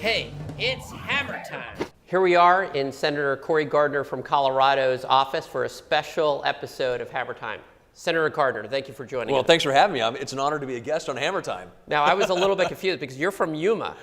Hey, it's hammer time. Here we are in Senator Cory Gardner from Colorado's office for a special episode of Hammer Time. Senator Gardner, thank you for joining us. Well, thanks for having me. It's an honor to be a guest on Hammer Time. Now, I was a little bit confused because you're from Yuma.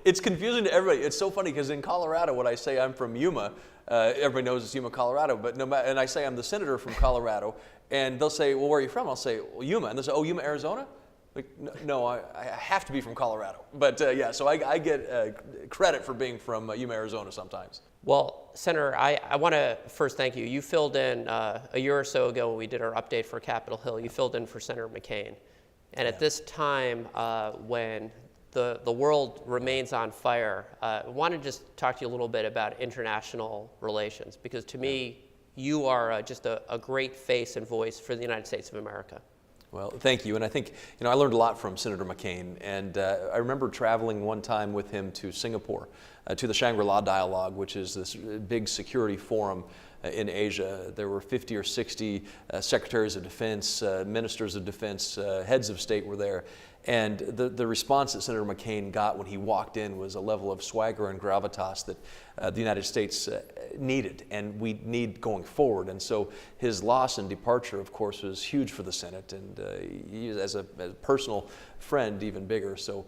It's confusing to everybody. It's so funny because in Colorado, when I say I'm from Yuma, everybody knows it's Yuma, Colorado. But and I say I'm the senator from Colorado, and they'll say, "Well, where are you from?" I'll say, "Well, Yuma," and they'll say, "Oh, Yuma, Arizona." Like, no, I have to be from Colorado. But yeah, so I get credit for being from Yuma, Arizona sometimes. Well, Senator, I want to first thank you. You filled in a year or so ago when we did our update for Capitol Hill. You filled in for Senator McCain. And at this time, when the world remains on fire, I want to just talk to you a little bit about international relations, because to me, you are just a great face and voice for the United States of America. Well, thank you. And I think, I learned a lot from Senator McCain. And I remember traveling one time with him to Singapore, to the Shangri-La Dialogue, which is this big security forum in Asia. There were 50 or 60 secretaries of defense, ministers of defense, heads of state were there. And the response that Senator McCain got when he walked in was a level of swagger and gravitas that the United States needed and we need going forward. And so his loss and departure, of course, was huge for the Senate, and he, as a personal friend, even bigger. So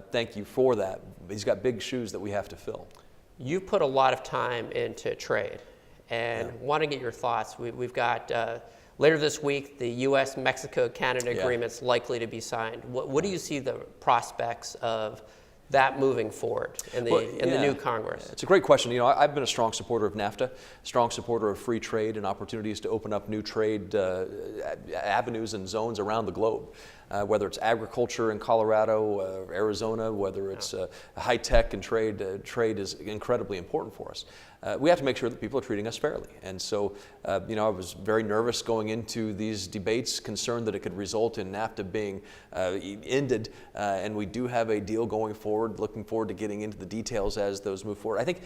thank you for that. He's got big shoes that we have to fill. You put a lot of time into trade, and want to get your thoughts. We've got later this week, the U.S. Mexico-Canada agreement's likely to be signed. What do you see the prospects of that moving forward in the new Congress? It's a great question. I've been a strong supporter of NAFTA, strong supporter of free trade and opportunities to open up new trade avenues and zones around the globe. Whether it's agriculture in Colorado, Arizona, whether it's high tech and trade, trade is incredibly important for us. We have to make sure that people are treating us fairly. And so, I was very nervous going into these debates, concerned that it could result in NAFTA being ended. And we do have a deal going forward, looking forward to getting into the details as those move forward. I think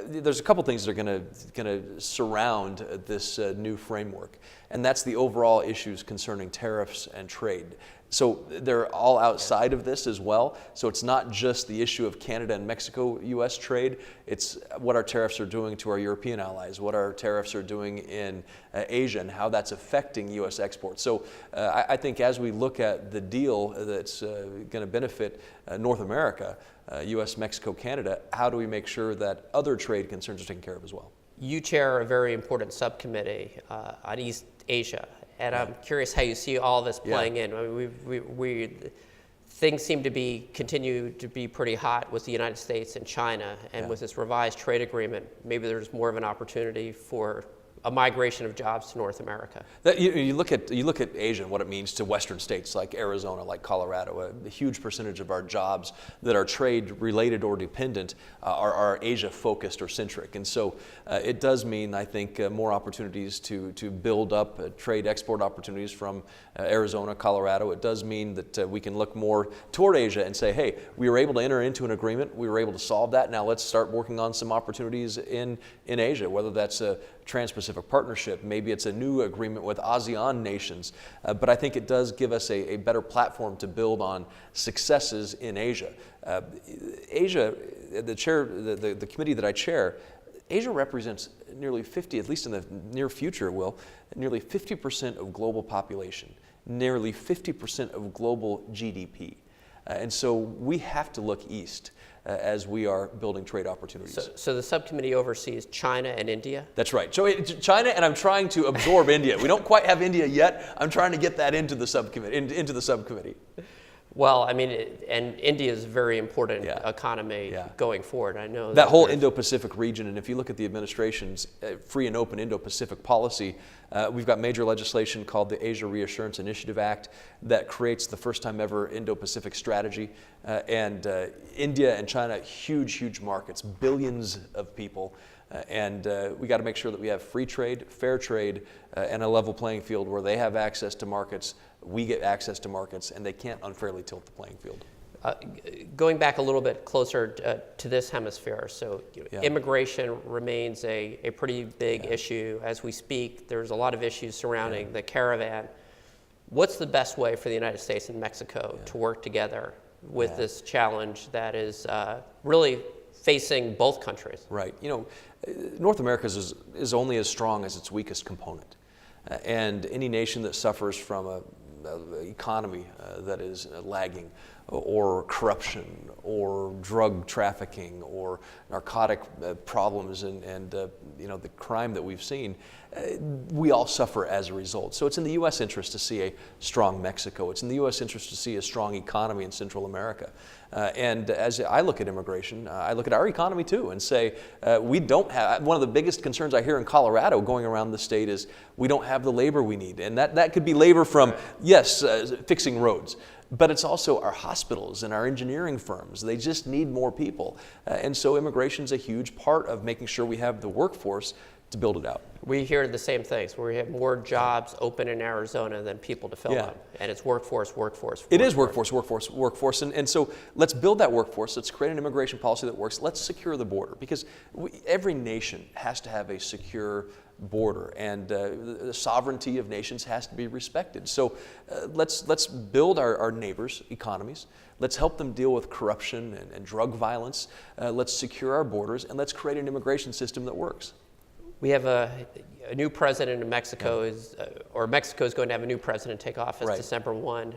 there's a couple things that are going to surround this new framework. And that's the overall issues concerning tariffs and trade. So they're all outside of this as well. So it's not just the issue of Canada and Mexico-U.S. trade. It's what our tariffs are doing to our European allies, what our tariffs are doing in Asia, and how that's affecting U.S. exports. So I think as we look at the deal that's going to benefit North America, U.S., Mexico, Canada, how do we make sure that other trade concerns are taken care of as well? You chair a very important subcommittee on East Asia. And I'm curious how you see all this playing in. I mean, things seem to continue to be pretty hot with the United States and China, and with this revised trade agreement, maybe there's more of an opportunity for a migration of jobs to North America. You look at Asia and what it means to Western states like Arizona, like Colorado. A huge percentage of our jobs that are trade related or dependent are Asia focused or centric, and so it does mean, I think, more opportunities to build up trade export opportunities from Arizona, Colorado. It does mean that we can look more toward Asia and say, hey, we were able to enter into an agreement, we were able to solve that. Now let's start working on some opportunities in Asia, whether that's a Trans-Pacific Partnership, maybe it's a new agreement with ASEAN nations, but I think it does give us a better platform to build on successes in Asia. Asia, the committee that I chair, Asia represents nearly 50, at least in the near future it will, nearly 50% of global population, nearly 50% of global GDP. And so we have to look east as we are building trade opportunities. So the subcommittee oversees China and India? That's right. So China, and I'm trying to absorb India. We don't quite have India yet. I'm trying to get that into the subcommittee. Well, I mean, and India is a very important economy going forward. I know that whole Indo-Pacific region, and if you look at the administration's free and open Indo-Pacific policy, we've got major legislation called the Asia Reassurance Initiative Act that creates the first time ever Indo-Pacific strategy. And India and China, huge markets, billions of people. And we got to make sure that we have free trade, fair trade, and a level playing field where they have access to markets, we get access to markets, and they can't unfairly tilt the playing field. Going back a little bit closer to this hemisphere, so immigration remains a pretty big issue as we speak. There's a lot of issues surrounding the caravan. What's the best way for the United States and Mexico to work together with this challenge that is really facing both countries. Right. North America is only as strong as its weakest component. And any nation that suffers from an economy that is lagging, or corruption, or drug trafficking, or narcotic problems, and the crime that we've seen, we all suffer as a result. So it's in the U.S. interest to see a strong Mexico. It's in the U.S. interest to see a strong economy in Central America. And as I look at immigration, I look at our economy too and say, we don't have, one of the biggest concerns I hear in Colorado going around the state is we don't have the labor we need. And that could be labor from, yes, fixing roads, but it's also our hospitals and our engineering firms. They just need more people. And so immigration is a huge part of making sure we have the workforce to build it out. We hear the same things, where we have more jobs open in Arizona than people to fill them. And it's workforce. It is workforce. And so let's build that workforce. Let's create an immigration policy that works. Let's secure the border, because every nation has to have a secure border, and the sovereignty of nations has to be respected. So let's build our neighbors' economies. Let's help them deal with corruption and drug violence. Let's secure our borders, and let's create an immigration system that works. We have a new president in Mexico, or Mexico is going to have a new president take office December 1.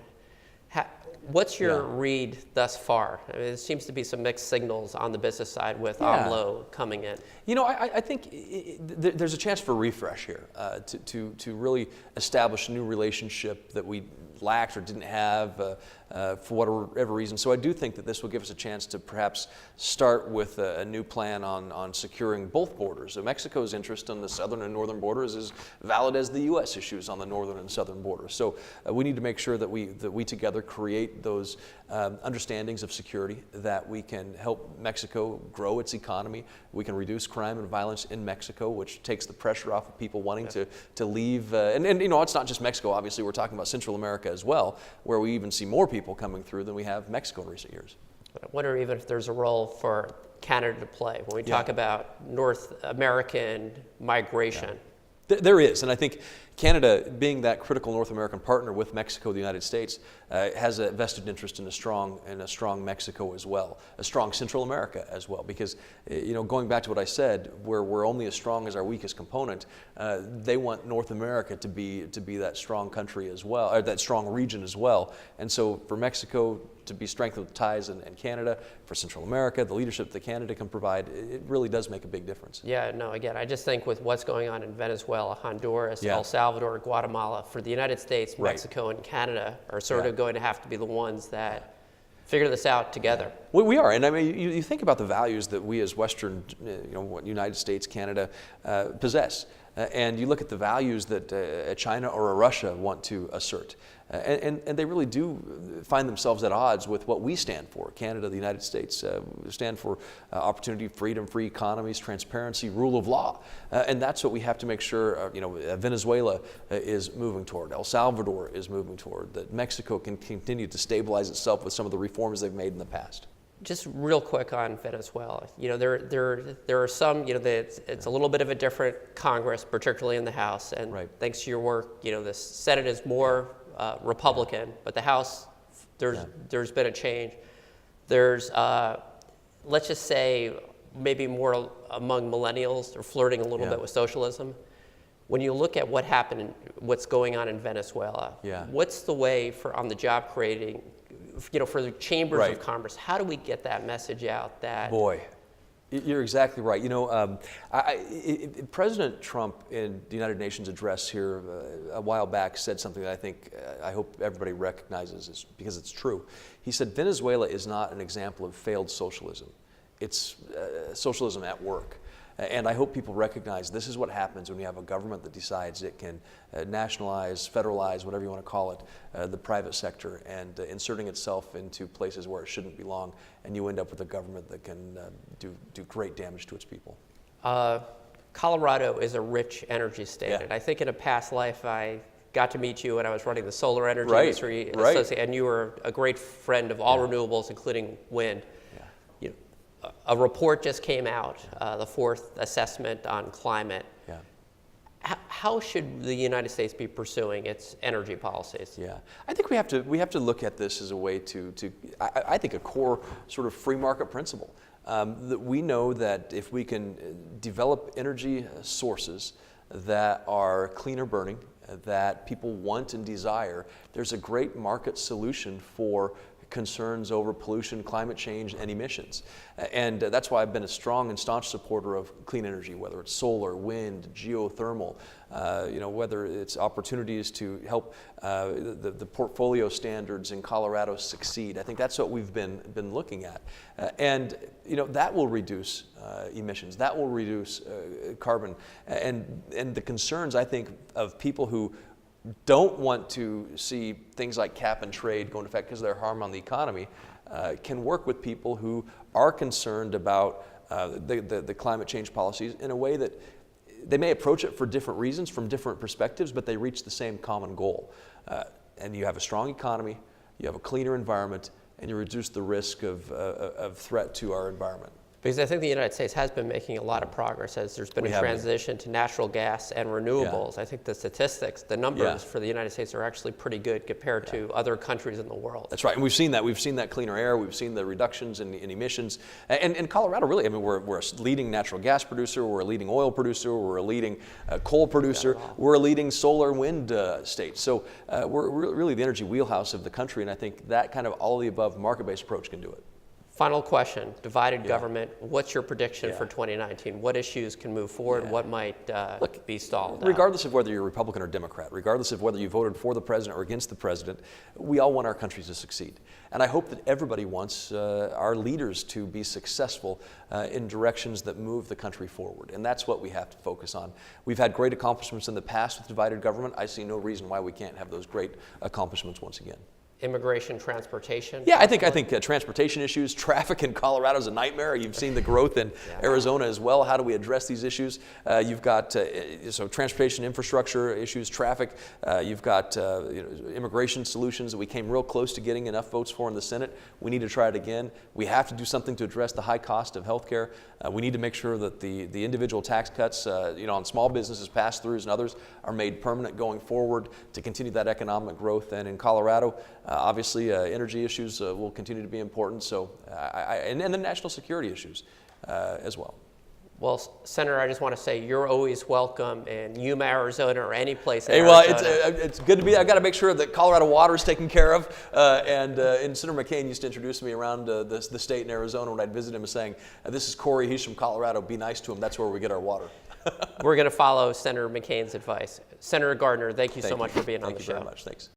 What's your read thus far? I mean, there seems to be some mixed signals on the business side with AMLO coming in. I think there's a chance for refresh here, to really establish a new relationship that we lacked or didn't have for whatever reason. So I do think that this will give us a chance to perhaps start with a new plan on securing both borders. So Mexico's interest on the southern and northern borders is valid as the U.S. issues on the northern and southern borders. So we need to make sure that we together create those understandings of security, that we can help Mexico grow its economy. We can reduce crime and violence in Mexico, which takes the pressure off of people wanting to leave. And it's not just Mexico. Obviously, we're talking about Central America as well, where we even see more people coming through than we have Mexico in recent years. I wonder even if there's a role for Canada to play when we talk about North American migration. There is, and I think Canada, being that critical North American partner with Mexico, the United States, has a vested interest in a strong Mexico as well, a strong Central America as well. Because going back to what I said, where we're only as strong as our weakest component, they want North America to be that strong country as well, or that strong region as well. And so for Mexico to be strengthened with ties in Canada, for Central America, the leadership that Canada can provide, it really does make a big difference. Yeah, no, again, I just think with what's going on in Venezuela, Honduras, El Salvador, Guatemala, for the United States, Mexico, and Canada are sort of going to have to be the ones that figure this out together. We are, and I mean, you think about the values that we as Western, United States, Canada possess, and you look at the values that China or a Russia want to assert, and they really do find themselves at odds with what we stand for. Canada, the United States, stand for opportunity, freedom, free economies, transparency, rule of law, and that's what we have to make sure. Venezuela is moving toward. El Salvador is moving toward. That Mexico can continue to stabilize itself with some of the reforms they've made in the past. Just real quick on Venezuela, there are some, it's a little bit of a different Congress, particularly in the House, and thanks to your work, the Senate is more Republican, but the House, there's been a change. There's, let's just say, maybe more among millennials, they're flirting a little bit with socialism. When you look at what happened, what's going on in Venezuela, what's the way on the job creating, for the chambers of commerce, how do we get that message out that... Boy, you're exactly right. President Trump in the United Nations address here a while back said something that I think, I hope everybody recognizes because it's true. He said, Venezuela is not an example of failed socialism. It's socialism at work. And I hope people recognize this is what happens when you have a government that decides it can nationalize, federalize, whatever you want to call it, the private sector, and inserting itself into places where it shouldn't belong, and you end up with a government that can do great damage to its people. Colorado is a rich energy state, and I think in a past life I got to meet you when I was running the Solar Energy Industry Association, and you were a great friend of all renewables, including wind. A report just came out, the fourth assessment on climate. how should the United States be pursuing its energy policies? Yeah, I think we have to look at this as a way I think a core sort of free market principle. That we know that if we can develop energy sources that are cleaner burning, that people want and desire, there's a great market solution for concerns over pollution, climate change, and emissions. And that's why I've been a strong and staunch supporter of clean energy, whether it's solar, wind, geothermal, whether it's opportunities to help the portfolio standards in Colorado succeed. I think that's what we've been looking at. And that will reduce emissions, that will reduce carbon. And the concerns, I think, of people who don't want to see things like cap and trade go into effect because of their harm on the economy, can work with people who are concerned about the climate change policies in a way that they may approach it for different reasons, from different perspectives, but they reach the same common goal. And you have a strong economy, you have a cleaner environment, and you reduce the risk of threat to our environment. Because I think the United States has been making a lot of progress as there's been a transition to natural gas and renewables. I think the statistics, the numbers for the United States are actually pretty good compared to other countries in the world. That's right, and we've seen that. We've seen that cleaner air. We've seen the reductions in emissions. And Colorado, really, I mean, we're a leading natural gas producer. We're a leading oil producer. We're a leading coal producer. We're a leading solar and wind state. So we're really the energy wheelhouse of the country, and I think that kind of all of the above market-based approach can do it. Final question, divided government. What's your prediction for 2019? What issues can move forward? What might be stalled regardless of whether you're Republican or Democrat, regardless of whether you voted for the president or against the president, we all want our country to succeed. And I hope that everybody wants our leaders to be successful in directions that move the country forward. And that's what we have to focus on. We've had great accomplishments in the past with divided government. I see no reason why we can't have those great accomplishments once again. Immigration, transportation? Yeah, I think transportation issues, traffic in Colorado is a nightmare. You've seen the growth in Arizona as well. How do we address these issues? You've got so transportation infrastructure issues, traffic. You've got immigration solutions that we came real close to getting enough votes for in the Senate. We need to try it again. We have to do something to address the high cost of health care. We need to make sure that the individual tax cuts on small businesses, pass-throughs, and others are made permanent going forward to continue that economic growth. And in Colorado, obviously, energy issues will continue to be important. So, and the national security issues as well. Well, Senator, I just want to say you're always welcome in Yuma, Arizona, or any place in Arizona. Well, it's good to be. I've got to make sure that Colorado water is taken care of. And Senator McCain used to introduce me around the state in Arizona when I'd visit him, saying, "This is Cory. He's from Colorado. Be nice to him. That's where we get our water." We're going to follow Senator McCain's advice. Senator Gardner, thank you so much for being on the show. Thank you very much. Thanks.